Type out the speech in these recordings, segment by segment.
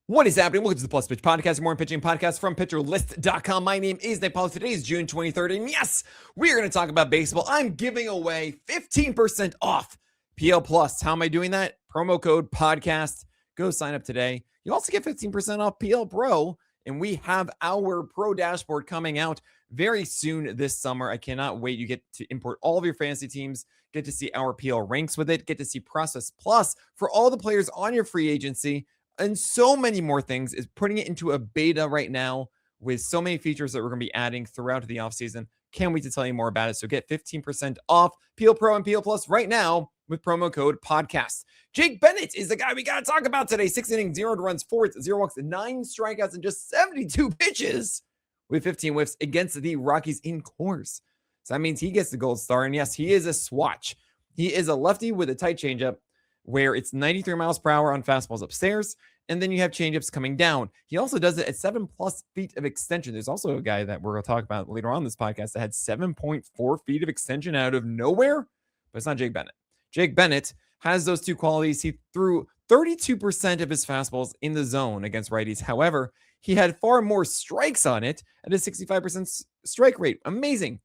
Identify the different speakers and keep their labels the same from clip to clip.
Speaker 1: What is happening? Welcome to the Plus Pitch Podcast, more pitching podcast from PitcherList.com. My name is Nate Paul. Today is June 23rd, and yes, we are going to talk about baseball. I'm giving away 15% off PL Plus. How am I doing that? Promo code podcast. Go sign up today. You also get 15% off PL Pro, and we have our Pro Dashboard coming out very soon this summer. I cannot wait. You get to import all of your fantasy teams, get to see our PL ranks with it, get to see Process Plus for all the players on your free agency, and so many more things. Is putting it into a beta right now with so many features that we're going to be adding throughout the offseason. Can't wait to tell you more about it. So get 15% off PL Pro and PL Plus right now with promo code podcast. Jake Bennett is the guy we got to talk about today. 6 innings, 0 runs, 4 0 walks, 9 strikeouts, and just 72 pitches with 15 whiffs against the Rockies in Coors. So that means he gets the gold star. And yes, he is a swatch. He is a lefty with a tight changeup, where it's 93 miles per hour on fastballs upstairs, and then you have changeups coming down. He also does it at 7+ feet of extension. There's also a guy that we're going to talk about later on in this podcast that had 7.4 feet of extension out of nowhere, but it's not Jake Bennett. Jake Bennett has those two qualities. He threw 32% of his fastballs in the zone against righties. However, he had far more strikes on it at a 65% strike rate. Amazing.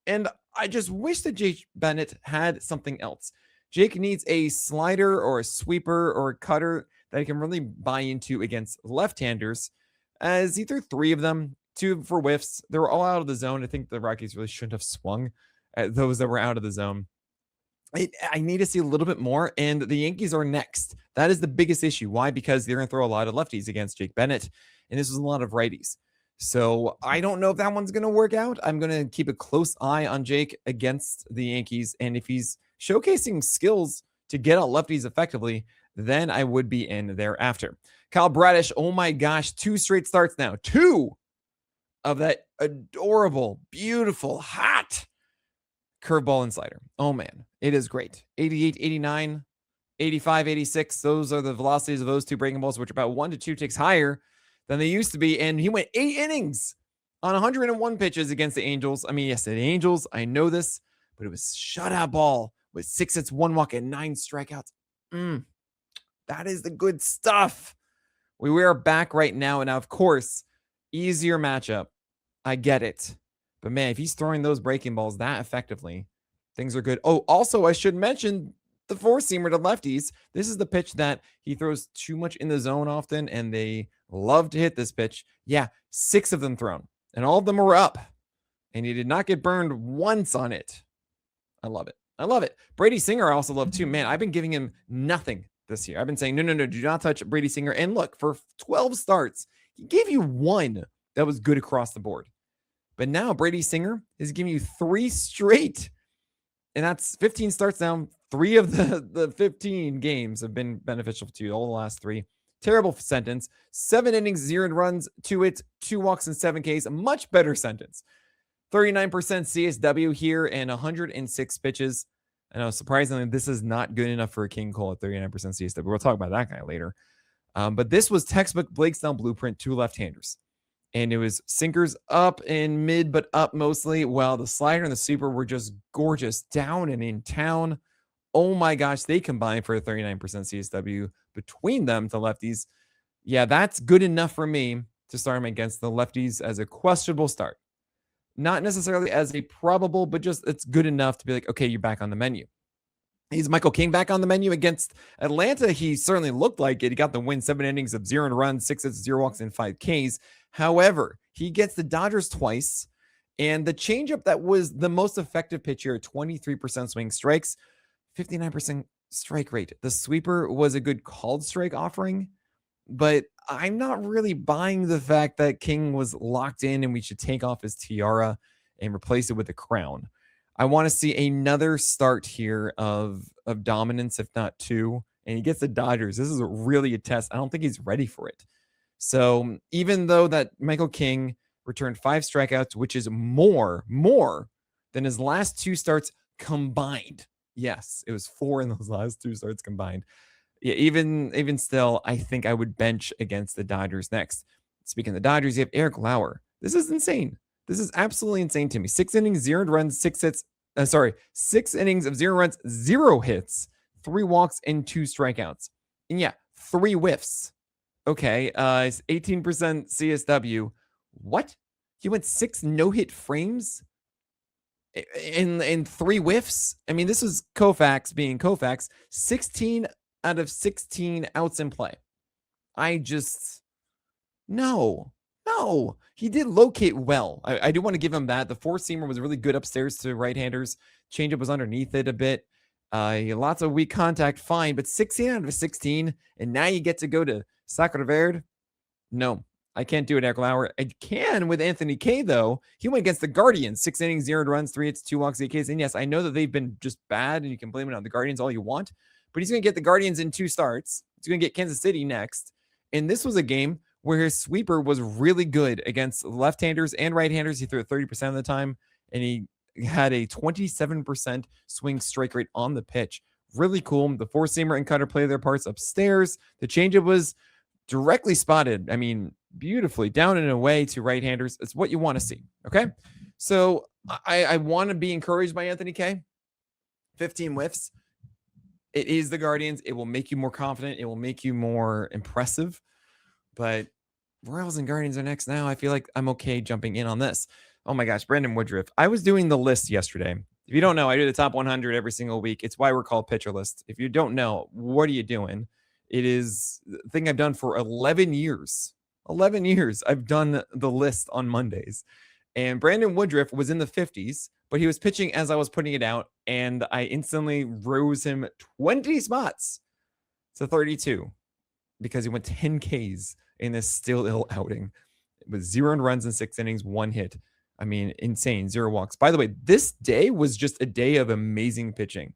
Speaker 1: And I just wish that Jake Bennett had something else. Jake needs a slider or a sweeper or a cutter that he can really buy into against left-handers, as he threw 3 of them, 2 for whiffs. They were all out of the zone. I think the Rockies really shouldn't have swung at those that were out of the zone. I need to see a little bit more, and the Yankees are next. That is the biggest issue. Why? Because they're going to throw a lot of lefties against Jake Bennett, and this is a lot of righties. So I don't know if that one's going to work out. I'm going to keep a close eye on Jake against the Yankees, and if he's showcasing skills to get out lefties effectively, then I would be in thereafter. Kyle Bradish, oh my gosh, 2 straight starts now. 2 of that adorable, beautiful, hot curveball and slider. Oh man, it is great. 88, 89, 85, 86. Those are the velocities of those 2 breaking balls, which are about 1 to 2 ticks higher than they used to be. And he went 8 innings on 101 pitches against the Angels. I mean, yes, the Angels, I know this, but it was shutout ball with 6 hits, 1 walk, and 9 strikeouts. That is the good stuff. We are back right now. And now, of course, easier matchup. I get it. But man, if he's throwing those breaking balls that effectively, things are good. Oh, also, I should mention the 4-seamer to lefties. This is the pitch that he throws too much in the zone often, and they love to hit this pitch. Yeah, 6 of them thrown, and all of them were up. And he did not get burned once on it. I love it. I love it. Brady Singer I also love too. Man, I've been giving him nothing this year. I've been saying, no, do not touch Brady Singer. And look, for 12 starts, he gave you 1 that was good across the board. But now Brady Singer is giving you 3 straight. And that's 15 starts now. 3 of the 15 games have been beneficial to you, all the last 3. Terrible sentence. 7 innings, 0 runs, 2 hits, 2 walks, and 7 Ks. A much better sentence. 39% CSW here and 106 pitches. I know, surprisingly, this is not good enough for a King Cole at 39% CSW. We'll talk about that guy later. But this was textbook Blake Snell blueprint, 2 left-handers. And it was sinkers up and mid, but up mostly. Well, the slider and the super were just gorgeous down and in town. Oh my gosh, they combined for a 39% CSW between them to lefties. Yeah, that's good enough for me to start him against the lefties as a questionable start. Not necessarily as a probable, but just it's good enough to be like, okay, you're back on the menu. Is Michael King back on the menu against Atlanta? He certainly looked like it. He got the win, 7 innings of 0 runs, 6 hits, 0 walks, and 5 Ks. However, he gets the Dodgers twice, and the changeup that was the most effective pitch here, 23% swing strikes, 59% strike rate. The sweeper was a good called strike offering, but I'm not really buying the fact that King was locked in and we should take off his tiara and replace it with a crown. I want to see another start here of dominance, if not 2, and he gets the Dodgers. This is really a test. I don't think he's ready for it. So even though that Michael King returned 5 strikeouts, which is more than his last 2 starts combined. Yes, it was 4 in those last 2 starts combined. Yeah, even still, I think I would bench against the Dodgers next. Speaking of the Dodgers, you have Eric Lauer. This is insane. This is absolutely insane to me. 6 innings, 0 runs, 6 hits. 6 innings of 0 runs, 0 hits, 3 walks, and 2 strikeouts. And yeah, 3 whiffs. Okay, it's 18% CSW. What? He went 6 no-hit frames in 3 whiffs? I mean, this is Koufax being Koufax. 16 out of 16 outs in play. I just no. No. He did locate well. I do want to give him that. The four-seamer was really good upstairs to right-handers. Changeup was underneath it a bit. Lots of weak contact, fine, but 16 out of 16, and now you get to go to Sacre Verde? No, I can't do it, Eckler. I can with Anthony K, though. He went against the Guardians, 6 innings, 0 runs, 3 hits, 2 walks, 8 Ks. And yes, I know that they've been just bad, and you can blame it on the Guardians all you want, but he's going to get the Guardians in 2 starts. He's going to get Kansas City next. And this was a game where his sweeper was really good against left-handers and right-handers. He threw it 30% of the time, and he had a 27% swing strike rate on the pitch. Really cool. The four-seamer and cutter play their parts upstairs. The changeup was directly spotted. I mean, beautifully down and away to right-handers. It's what you want to see. Okay. So I want to be encouraged by Anthony K. 15 whiffs. It is the Guardians. It will make you more confident. It will make you more impressive. But Royals and Guardians are next now. I feel like I'm okay jumping in on this. Oh my gosh, Brandon Woodruff. I was doing the list yesterday. If you don't know, I do the top 100 every single week. It's why we're called Pitcher List. If you don't know, what are you doing? It is the thing I've done for 11 years. 11 years I've done the list on Mondays. And Brandon Woodruff was in the 50s, but he was pitching as I was putting it out, and I instantly rose him 20 spots to 32 because he went 10 Ks in this still ill outing with 0 runs in 6 innings, 1 hit. I mean, insane. 0 walks. By the way, this day was just a day of amazing pitching.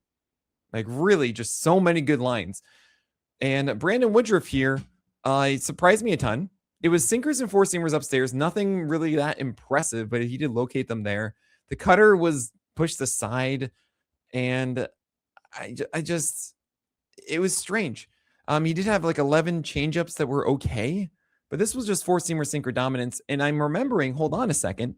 Speaker 1: Like, really, just so many good lines. And Brandon Woodruff here surprised me a ton. It was sinkers and four-seamers upstairs. Nothing really that impressive, but he did locate them there. The cutter was pushed aside, and I just, it was strange. He did have like 11 changeups that were okay, but this was just four-seamer sinker dominance. And I'm remembering, hold on a second,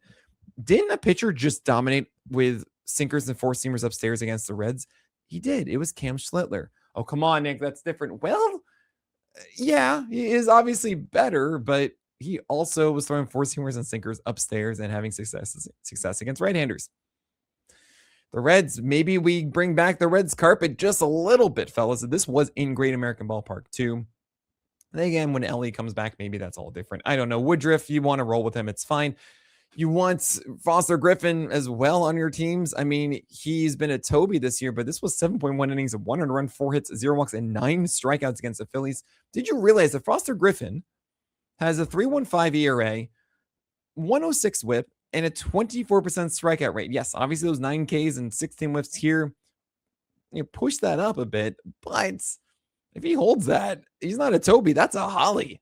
Speaker 1: didn't a pitcher just dominate with sinkers and four-seamers upstairs against the Reds? He did. It was Cam Schlittler. Oh, come on, Nick, that's different. Well, yeah, he is obviously better, but he also was throwing four-seamers and sinkers upstairs and having success against right-handers. The Reds, maybe we bring back the Reds carpet just a little bit, fellas. This was in Great American Ballpark, too. And again, when Ellie comes back, maybe that's all different. I don't know. Woodruff, you want to roll with him, it's fine. You want Foster Griffin as well on your teams. I mean, he's been a Toby this year, but this was 7.1 innings of 1 run, 4 hits, 0 walks, and 9 strikeouts against the Phillies. Did you realize that Foster Griffin has a 3.15 ERA, 106 whip, and a 24% strikeout rate? Yes, obviously those 9 Ks and 16 whiffs here, you push that up a bit, but if he holds that, he's not a Toby. That's a Holly.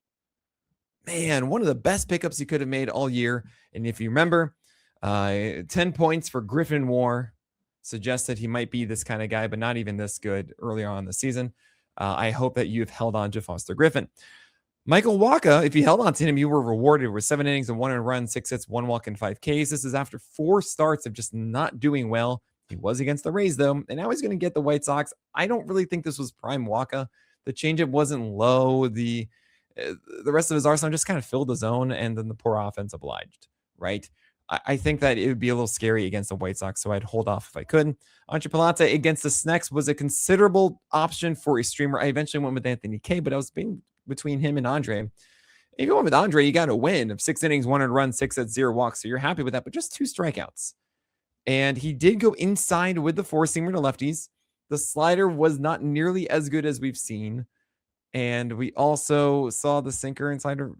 Speaker 1: Man, one of the best pickups he could have made all year. And if you remember, 10 points for Griffin War suggested he might be this kind of guy, but not even this good earlier on in the season. I hope that you've held on to Foster Griffin. Michael Wacha, if you held on to him, you were rewarded with 7 innings and 1 run, 6 hits, 1 walk, and 5 Ks. This is after 4 starts of just not doing well. He was against the Rays, though, and now he's going to get the White Sox. I don't really think this was prime Wacha. The changeup wasn't low. The rest of his arsenal just kind of filled the zone, and then the poor offense obliged, right? I think that it would be a little scary against the White Sox, so I'd hold off if I could. Andre Pilate against the Snacks was a considerable option for a streamer. I eventually went with Anthony K, but I was being between him and Andre. If you went with Andre, you got to win of 6 innings, 1 run, 6 hits, 0 walks, so you're happy with that, but just 2 strikeouts. And he did go inside with the four-seamer to lefties. The slider was not nearly as good as we've seen. And we also saw the sinker and slider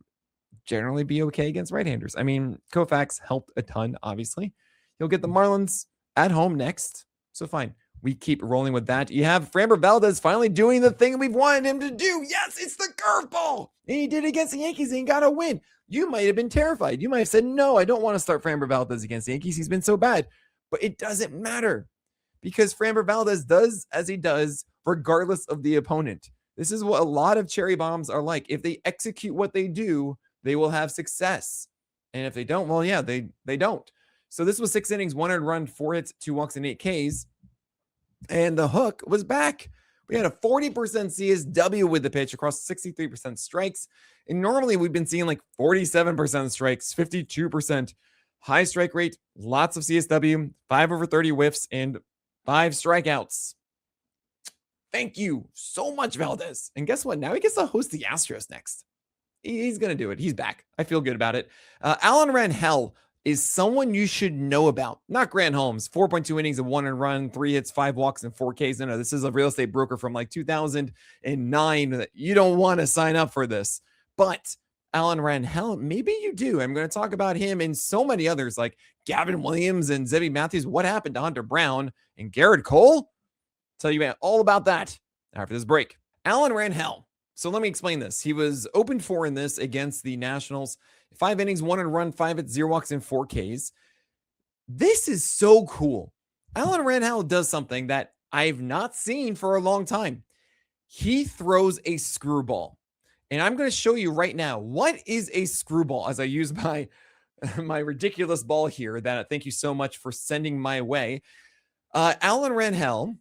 Speaker 1: generally be okay against right-handers. I mean, Koufax helped a ton, obviously. He'll get the Marlins at home next. So fine. We keep rolling with that. You have Framber Valdez finally doing the thing we've wanted him to do. Yes, it's the curveball. And he did it against the Yankees and he got a win. You might have been terrified. You might have said, no, I don't want to start Framber Valdez against the Yankees. He's been so bad. But it doesn't matter because Framber Valdez does as he does regardless of the opponent. This is what a lot of cherry bombs are like. If they execute what they do, they will have success. And if they don't, well, yeah, they don't. So this was 6 innings, 1 run, 4 hits, 2 walks, and 8 Ks. And the hook was back We had a 40% CSW with the pitch across 63% strikes. And normally we've been seeing like 47% strikes, 52% high strike rate, lots of CSW, 5 over 30 whiffs, and 5 strikeouts. Thank you so much, Valdez. And guess what? Now he gets to host the Astros next. He's going to do it. He's back. I feel good about it. Alan Rangel is someone you should know about. Not Grant Holmes. 4.2 innings of 1 run, 3 hits, 5 walks, and 4 Ks. No, this is a real estate broker from like 2009. You don't want to sign up for this. But Alan Rangel, maybe you do. I'm going to talk about him and so many others like Gavin Williams and Zebby Matthews. What happened to Hunter Brown and Garrett Cole? Tell you all about that after this break. Alan Rangel. So let me explain this. He was open 4 in this against the Nationals. 5 innings, 1 run, 5 hits, 0 walks, and 4 Ks. This is so cool. Alan Rangel does something that I've not seen for a long time. He throws a screwball. And I'm going to show you right now what is a screwball as I use my ridiculous ball here that thank you so much for sending my way. Alan Rangel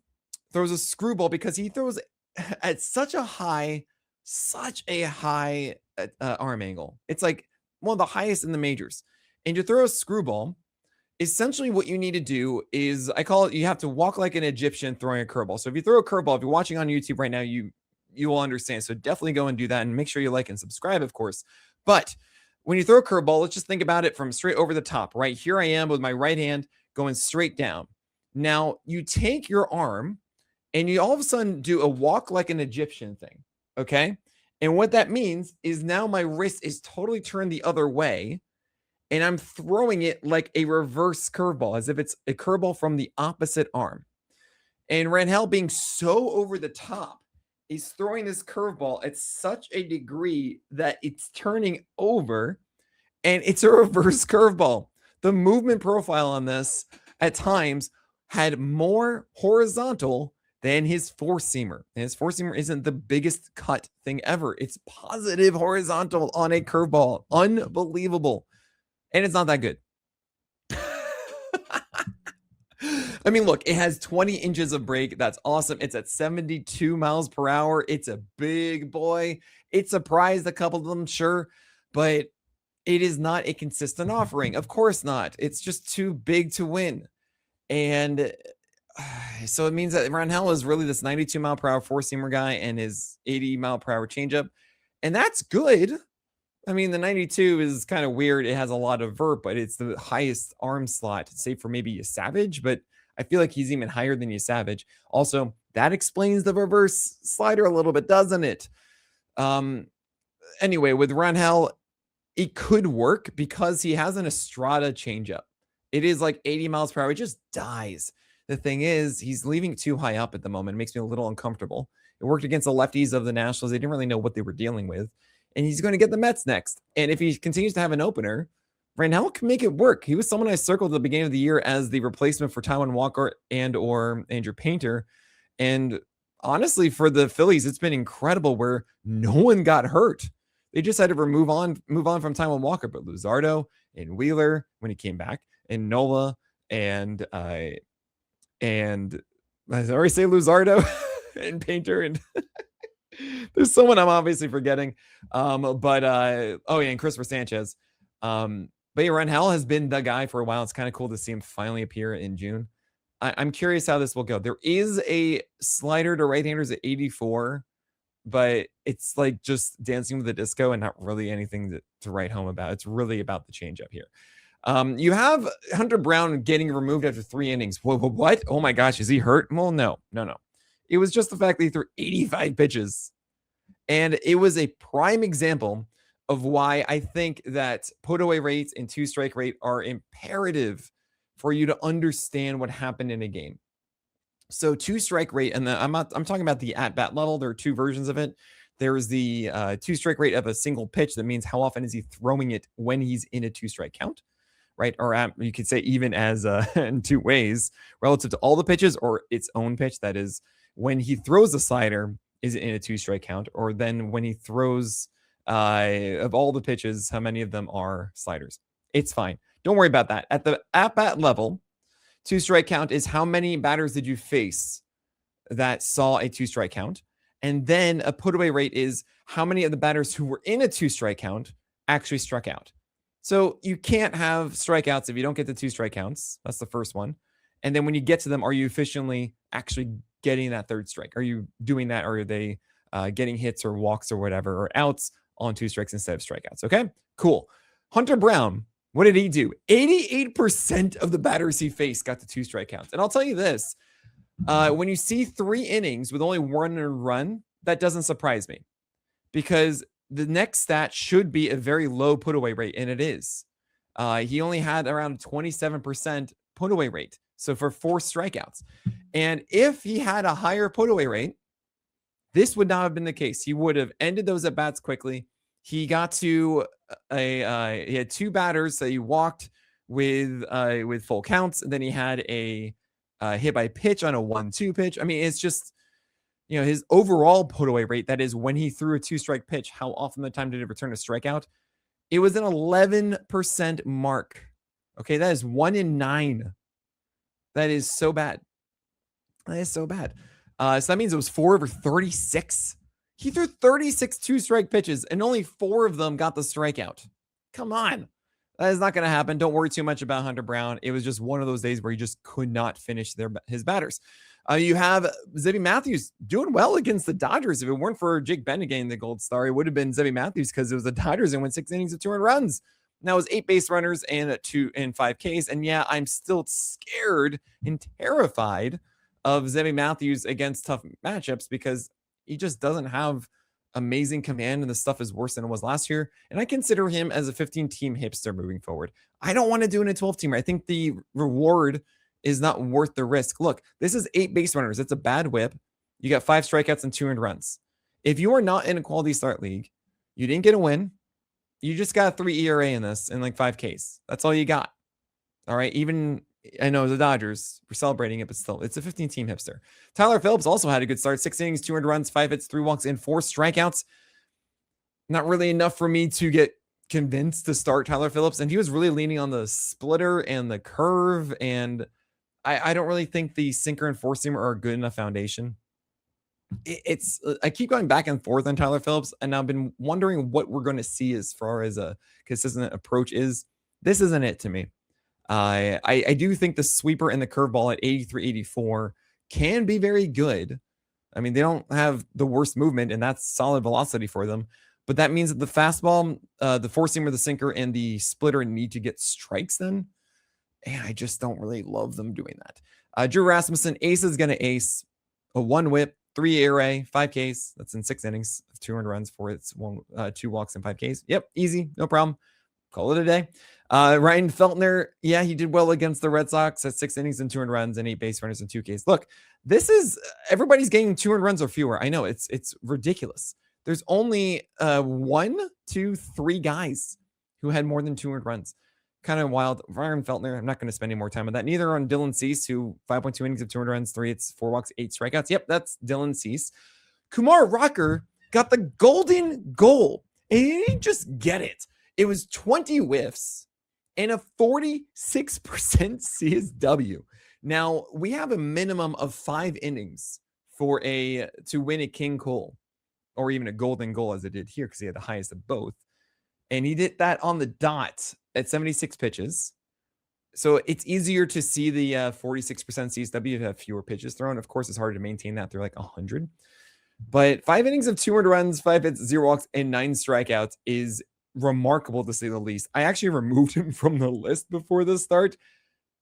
Speaker 1: throws a screwball because he throws at such a high arm angle. It's like one of the highest in the majors. And to throw a screwball, essentially what you need to do is, I call it, you have to walk like an Egyptian throwing a curveball. So if you throw a curveball, if you're watching on YouTube right now, you will understand. So definitely go and do that and make sure you like and subscribe, of course. But when you throw a curveball, let's just think about it from straight over the top, right? Here I am with my right hand going straight down. Now you take your arm and you all of a sudden do a walk like an Egyptian thing, okay? And what that means is now my wrist is totally turned the other way, and I'm throwing it like a reverse curveball, as if it's a curveball from the opposite arm. And Rangel, being so over the top, is throwing this curveball at such a degree that it's turning over, and it's a reverse curveball. The movement profile on this at times had more horizontal than his four-seamer. And his four-seamer isn't the biggest cut thing ever. It's positive horizontal on a curveball. Unbelievable. And it's not that good. I mean, look, it has 20 inches of break. That's awesome. It's at 72 miles per hour. It's a big boy. It surprised a couple of them, sure, but it is not a consistent offering. Of course not. It's just too big to win. And so it means that Rangel is really this 92 mile per hour four-seamer guy and his 80 mile per hour changeup. And that's good. I mean, the 92 is kind of weird. It has a lot of vert, but it's the highest arm slot, save for maybe a Savage, but I feel like he's even higher than you Savage. Also, that explains the reverse slider a little bit, doesn't it? Anyway, with Rangel, it could work because he has an Estrada changeup. It is like 80 miles per hour. It just dies. The thing is, he's leaving too high up at the moment. It makes me a little uncomfortable. It worked against the lefties of the Nationals. They didn't really know what they were dealing with. And he's going to get the Mets next. And if he continues to have an opener, Rangel can make it work. He was someone I circled at the beginning of the year as the replacement for Taijuan Walker and or Andrew Painter. And honestly, for the Phillies, it's been incredible where no one got hurt. They just had to move on from Taijuan Walker, but Luzardo and Wheeler when he came back, and Nola and I already say Luzardo and Painter, and there's someone I'm obviously forgetting. And Christopher Sanchez. But yeah, Rangel has been the guy for a while. It's kind of cool to see him finally appear in June. I'm curious how this will go. There is a slider to right-handers at 84, but it's like just dancing with the disco and not really anything to write home about. It's really about the changeup here. You have Hunter Brown getting removed after 3 innings. What? Oh my gosh, is he hurt? Well, no. It was just the fact that he threw 85 pitches. And it was a prime example of why I think that put away rates and 2-strike rate are imperative for you to understand what happened in a game. So 2-strike rate, and I'm talking about the at-bat level. There are 2 versions of it. There's the 2-strike rate of a single pitch. That means how often is he throwing it when he's in a 2-strike count, right? Or you could say even as in 2 ways, relative to all the pitches or its own pitch. That is when he throws a slider, is it in a 2-strike count? Or then when he throws of all the pitches, how many of them are sliders? It's fine. Don't worry about that. At the at-bat level, 2-strike count is how many batters did you face that saw a 2-strike count. And then a put away rate is how many of the batters who were in a 2-strike count actually struck out. So you can't have strikeouts if you don't get the 2-strike counts. That's the first one. And then when you get to them, are you efficiently actually getting that third strike? Are you doing that? Or are they getting hits or walks or whatever, or outs on 2 strikes instead of strikeouts? Okay, cool. Hunter Brown, what did he do? 88% of the batters he faced got the 2-strike counts. And I'll tell you this, when you see 3 innings with only 1 run, that doesn't surprise me, because the next stat should be a very low put away rate, and it is. He only had around 27% put away rate, so for 4 strikeouts. And if he had a higher put away rate, this would not have been the case. He would have ended those at bats quickly. He got to he had 2 batters that he walked with full counts, and then he had a hit by pitch on a 1-2 pitch. I mean, it's just, his overall put away rate, that is when he threw a 2-strike pitch, how often the time did it return a strikeout? It was an 11% mark. Okay, that is 1 in 9. That is so bad. That is so bad. So that means it was 4 over 36. He threw 36 2-strike pitches, and only 4 of them got the strikeout. Come on. That is not going to happen. Don't worry too much about Hunter Brown. It was just one of those days where he just could not finish his batters. You have Zebby Matthews doing well against the Dodgers. If it weren't for Jake Bennett getting the gold star, it would have been Zebby Matthews, because it was the Dodgers and went 6 innings of 2 runs. Now it was 8 base runners and 5 Ks. And yeah, I'm still scared and terrified of Zebby Matthews against tough matchups, because he just doesn't have amazing command, and the stuff is worse than it was last year. And I consider him as a 15-team hipster moving forward. I don't want to do it in a 12-teamer. I think the reward is not worth the risk. Look, this is 8 base runners. It's a bad whip. You got 5 strikeouts and 2 earned runs. If you are not in a quality start league, you didn't get a win. You just got a 3 ERA in this and like 5 Ks. That's all you got. All right. Even, I know the Dodgers were celebrating it, but still, it's a 15-team hipster. Tyler Phillips also had a good start. 6 innings, 2 earned runs, 5 hits, 3 walks, and 4 strikeouts. Not really enough for me to get convinced to start Tyler Phillips. And he was really leaning on the splitter and the curve. And I don't really think the sinker and 4-seamer are a good enough foundation. I keep going back and forth on Tyler Phillips, and I've been wondering what we're going to see as far as a consistent approach is. This isn't it to me. I do think the sweeper and the curveball at 83, 84 can be very good. I mean, they don't have the worst movement, and that's solid velocity for them. But that means that the fastball, the 4-seamer, the sinker, and the splitter need to get strikes then. And I just don't really love them doing that. Drew Rasmussen, ace is going to ace. A 1 whip, 3 ERA, 5 Ks. That's in 6 innings of 2 earned runs for its 2 walks and 5 Ks. Yep, easy, no problem. Call it a day. Ryan Feltner, yeah, he did well against the Red Sox at 6 innings and 2 earned runs and 8 base runners and 2 Ks. Look, this is, everybody's getting 2 earned runs or fewer. I know, it's ridiculous. There's only 1, 2, 3 guys who had more than 2 earned runs. Kind of wild. Ryan Feltner, I'm not going to spend any more time on that. Neither on Dylan Cease, who 5.2 innings of 2 earned runs, 3 hits, 4 walks, 8 strikeouts. Yep, that's Dylan Cease. Kumar Rocker got the golden goal, and he didn't just get it. It was 20 whiffs and a 46% CSW. Now, we have a minimum of 5 innings to win a King Cole, or even a golden goal, as it did here, because he had the highest of both. And he did that on the dot at 76 pitches. So it's easier to see the 46% CSW if you have fewer pitches thrown. Of course, it's harder to maintain that through like 100. But 5 innings of 2 earned runs, 5 hits, 0 walks, and 9 strikeouts is remarkable, to say the least. I actually removed him from the list before the start,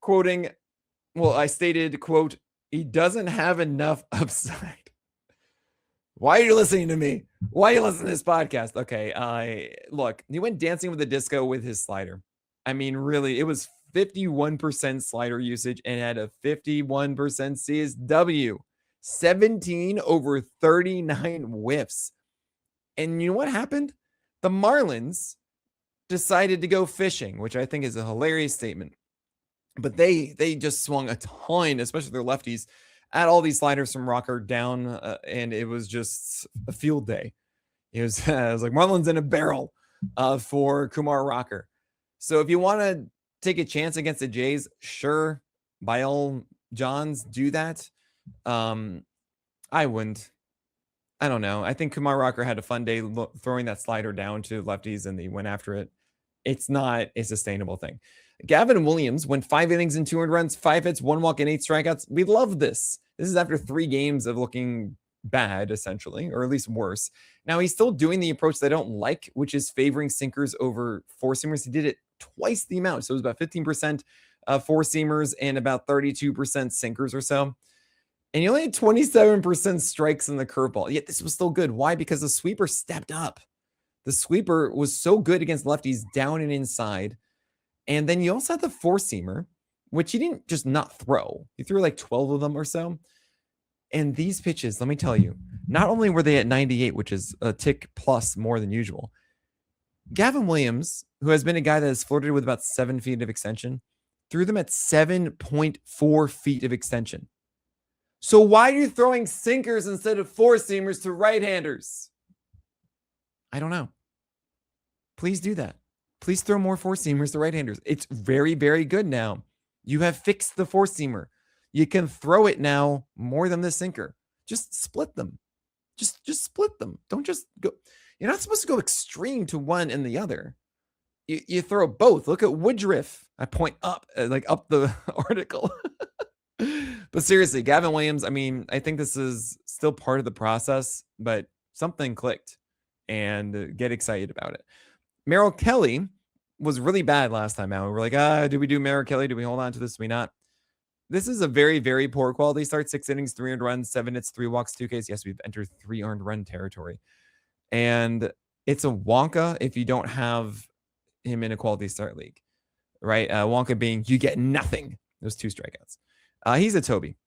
Speaker 1: I stated, quote, he doesn't have enough upside. Why are you listening to me? Why are you listening to this podcast? Okay, look, he went dancing with the disco with his slider. I mean, really, it was 51% slider usage and had a 51% CSW. 17 over 39 whiffs. And you know what happened? The Marlins decided to go fishing, which I think is a hilarious statement. But they just swung a ton, especially their lefties, at all these sliders from Rocker down, and it was just a field day. It was like Marlins in a barrel for Kumar Rocker. So if you want to take a chance against the Jays, sure, by all Johns, do that. I wouldn't. I don't know. I think Kumar Rocker had a fun day throwing that slider down to lefties and he went after it. It's not a sustainable thing. Gavin Williams went 5 innings and 2 earned runs, 5 hits, 1 walk, and 8 strikeouts. We love this. This is after 3 games of looking bad, essentially, or at least worse. Now, he's still doing the approach that I don't like, which is favoring sinkers over four-seamers. He did it twice the amount. So it was about 15% four-seamers and about 32% sinkers or so. And he only had 27% strikes in the curveball. Yet this was still good. Why? Because the sweeper stepped up. The sweeper was so good against lefties down and inside. And then you also had the four-seamer, which he didn't just not throw. He threw like 12 of them or so. And these pitches, let me tell you, not only were they at 98, which is a tick plus more than usual, Gavin Williams, who has been a guy that has flirted with about 7 feet of extension, threw them at 7.4 feet of extension. So why are you throwing sinkers instead of four-seamers to right-handers? I don't know. Please do that. Please throw more four-seamers to right-handers. It's very, very good now. You have fixed the four-seamer. You can throw it now more than the sinker. Just split them. Just split them. Don't just go. You're not supposed to go extreme to one and the other. You throw both. Look at Woodruff. I point up, like up the article. But seriously, Gavin Williams, I mean, I think this is still part of the process, but something clicked and get excited about it. Merrill Kelly was really bad last time out. We're like, do we do Merrill Kelly? Do we hold on to this? Do we not? This is a very, very poor quality start. 6 innings, 3 earned runs, 7 hits, 3 walks, 2 Ks. Yes, we've entered 3 earned run territory. And it's a Wonka if you don't have him in a quality start league, right? Wonka being you get nothing. Those 2 strikeouts. He's a Toby.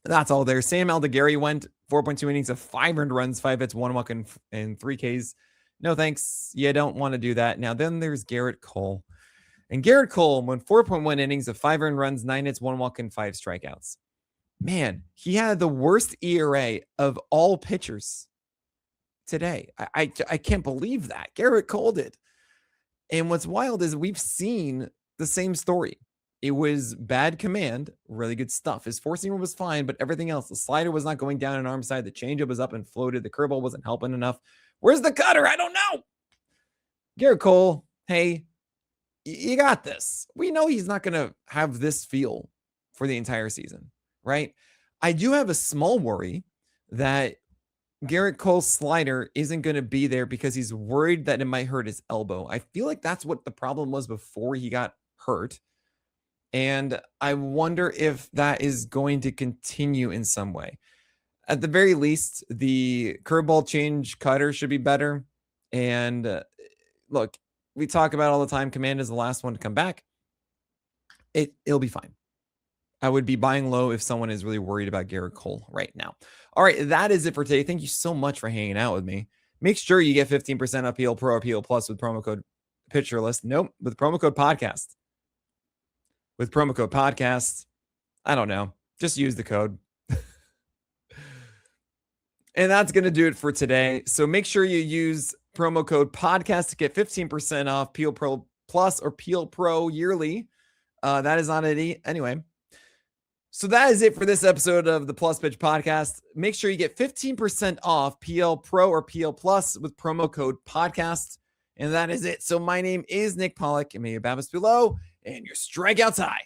Speaker 1: That's all there. Sam Aldegari went 4.2 innings of 5 earned runs, 5 hits, 1 walk, and 3 Ks. No thanks. You don't want to do that. Now, then there's Garrett Cole. And Garrett Cole went 4.1 innings of 5 earned runs, 9 hits, 1 walk, and 5 strikeouts. Man, he had the worst ERA of all pitchers today. I can't believe that. Garrett Cole did. And what's wild is we've seen the same story. It was bad command, really good stuff. His four-seamer was fine, but everything else, the slider was not going down an arm side. The changeup was up and floated. The curveball wasn't helping enough. Where's the cutter? I don't know. Garrett Cole, hey, you got this. We know he's not going to have this feel for the entire season, right? I do have a small worry that Garrett Cole's slider isn't going to be there because he's worried that it might hurt his elbow. I feel like that's what the problem was before he got hurt. And I wonder if that is going to continue in some way. At the very least, the curveball change cutter should be better. And look, we talk about all the time, command is the last one to come back. It'll be fine. I would be buying low if someone is really worried about Garrett Cole right now. All right, that is it for today. Thank you so much for hanging out with me. Make sure you get 15% off PL Pro or PL Plus with promo code Pitcher List. Nope, with promo code podcast. With promo code podcast, I don't know. Just use the code. And that's going to do it for today. So make sure you use promo code podcast to get 15% off PL Pro Plus or PL Pro yearly. That is on it anyway. So that is it for this episode of the Plus Pitch Podcast. Make sure you get 15% off PL Pro or PL Plus with promo code podcast. And that is it. So my name is Nick Pollock, and may your BABIPs be low and your strikeouts high.